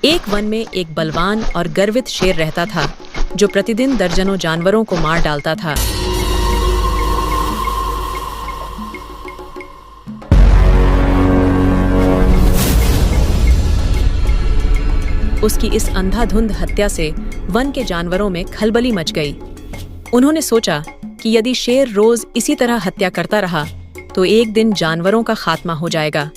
एक वन में एक बलवान और गर्वित शेर रहता था जो प्रतिदिन दर्जनों जानवरों को मार डालता था। उसकी इस अंधाधुंध हत्या से वन के जानवरों में खलबली मच गई। उन्होंने सोचा कि यदि शेर रोज इसी तरह हत्या करता रहा तो एक दिन जानवरों का खात्मा हो जाएगा।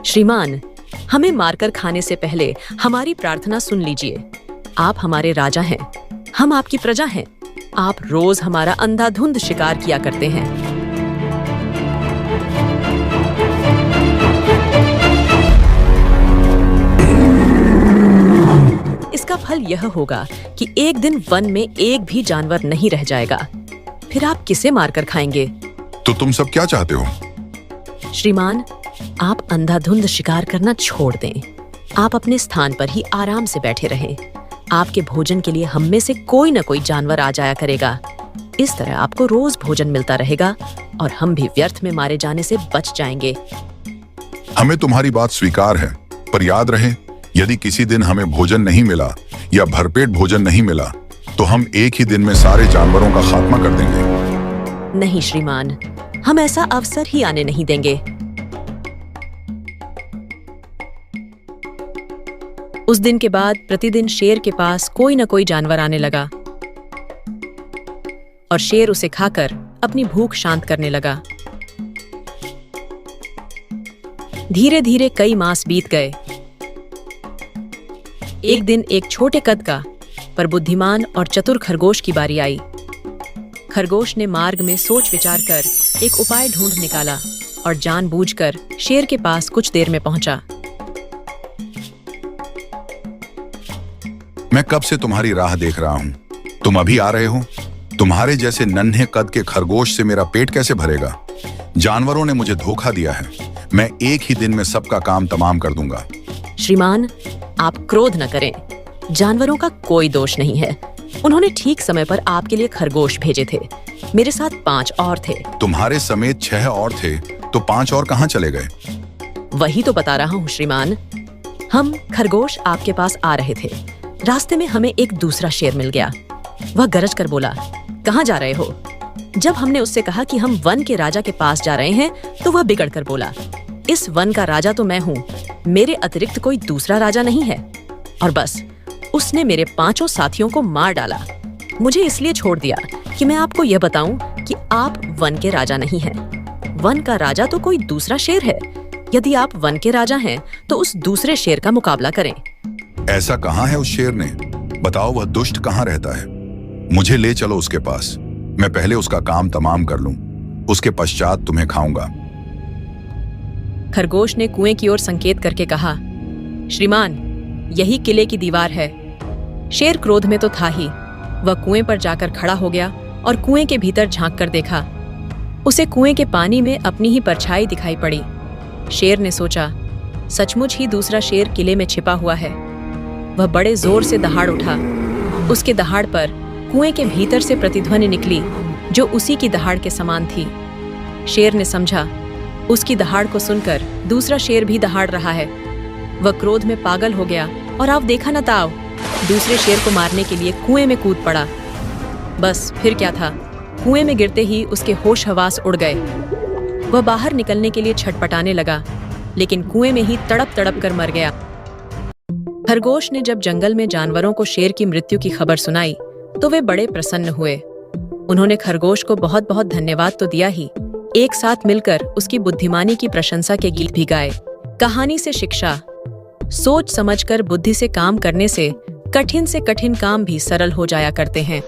श्रीमान, हमें मारकर खाने से पहले हमारी प्रार्थना सुन लीजिए। आप हमारे राजा हैं, हम आपकी प्रजा हैं। आप रोज हमारा अंधाधुंध शिकार किया करते हैं। इसका फल यह होगा कि एक दिन वन में एक भी जानवर नहीं रह जाएगा। फिर आप किसे मारकर खाएंगे? तो तुम सब क्या चाहते हो? श्रीमान, आप अंधाधुंध शिकार करना छोड़ दें। आप अपने स्थान पर ही आराम से बैठे रहें। आपके भोजन के लिए हम में से कोई न कोई जानवर आ जाया करेगा। इस तरह आपको रोज भोजन मिलता रहेगा और हम भी व्यर्थ में मारे जाने से बच जाएंगे। हमें तुम्हारी बात स्वीकार है, पर याद रहे, यदि किसी दिन हमें भोजन नहीं मिला या भरपेट भोजन नहीं मिला तो हम एक ही दिन में सारे जानवरों का खात्मा कर देंगे। नहीं श्रीमान, हम ऐसा अवसर ही आने नहीं देंगे। उस दिन के बाद प्रतिदिन शेर के पास कोई न कोई जानवर आने लगा और शेर उसे खाकर अपनी भूख शांत करने लगा। धीरे धीरे कई मास बीत गए। एक दिन एक छोटे कद का पर बुद्धिमान और चतुर खरगोश की बारी आई। खरगोश ने मार्ग में सोच विचार कर एक उपाय ढूंढ निकाला और जानबूझकर शेर के पास कुछ देर में पहुंचा। मैं कब से तुम्हारी राह देख रहा हूँ। तुम अभी आ रहे हो। तुम्हारे जैसे नन्हे कद के खरगोश से मेरा पेट कैसे भरेगा? जानवरों ने मुझे धोखा दिया है। मैं एक ही दिन में सबका काम तमाम कर दूंगा। श्रीमान, आप क्रोध न करें। जानवरों का कोई दोष नहीं है। उन्होंने ठीक समय पर आपके लिए खरगोश भेजे थे। मेरे साथ 5 और थे। तुम्हारे समेत 6 और थे, तो 5 और कहाँ चले गए? वही तो बता रहा हूँ श्रीमान। हम खरगोश आपके पास आ रहे थे। रास्ते में हमें एक दूसरा शेर मिल गया। वह गरज कर बोला, कहाँ जा रहे हो? जब हमने उससे कहा कि हम वन के राजा के पास जा रहे हैं तो वह बिगड़ कर बोला, इस वन का राजा तो मैं हूँ, मेरे अतिरिक्त कोई दूसरा राजा नहीं है। और बस उसने मेरे 5 साथियों को मार डाला। मुझे इसलिए छोड़ दिया कि मैं आपको यह बताऊं कि आप वन के राजा नहीं हैं। वन का राजा तो कोई दूसरा शेर है। यदि आप वन के राजा हैं तो उस दूसरे शेर का मुकाबला करें। ऐसा कहाँ है उस शेर ने? बताओ, वह दुष्ट कहाँ रहता है? मुझे ले चलो उसके पास। मैं पहले उसका काम तमाम कर लूं, उसके पश्चात तुम्हें खाऊंगा। खरगोश ने कुएं की ओर संकेत करके कहा, श्रीमान, यही किले की दीवार है। शेर क्रोध में तो था ही। वह कुएं पर जाकर खड़ा हो गया और कुएं के भीतर झांक कर देखा। उसे कुएं के पानी में अपनी ही परछाई दिखाई पड़ी। शेर ने सोचा, सचमुच ही दूसरा शेर किले में छिपा हुआ है। वह बड़े जोर से दहाड़ उठा। उसके दहाड़ पर कुएं के भीतर से प्रतिध्वनि निकली जो उसी की दहाड़ के समान थी। शेर ने समझा, उसकी दहाड़ को सुनकर दूसरा शेर भी दहाड़ रहा है। वह क्रोध में पागल हो गया और आप देखा न ताव दूसरे शेर को मारने के लिए कुएं में कूद पड़ा। बस फिर क्या था, कुएं में गिरते ही उसके होश हवास उड़ गए। वह बाहर निकलने के लिए छटपटाने लगा, लेकिन कुएं में ही तड़प तड़प कर मर गया। खरगोश ने जब जंगल में जानवरों को शेर की मृत्यु की खबर सुनाई तो वे बड़े प्रसन्न हुए। उन्होंने खरगोश को बहुत बहुत धन्यवाद तो दिया ही, एक साथ मिलकर उसकी बुद्धिमानी की प्रशंसा के गीत भी गाए। कहानी से शिक्षा, सोच समझकर बुद्धि से काम करने से कठिन काम भी सरल हो जाया करते हैं।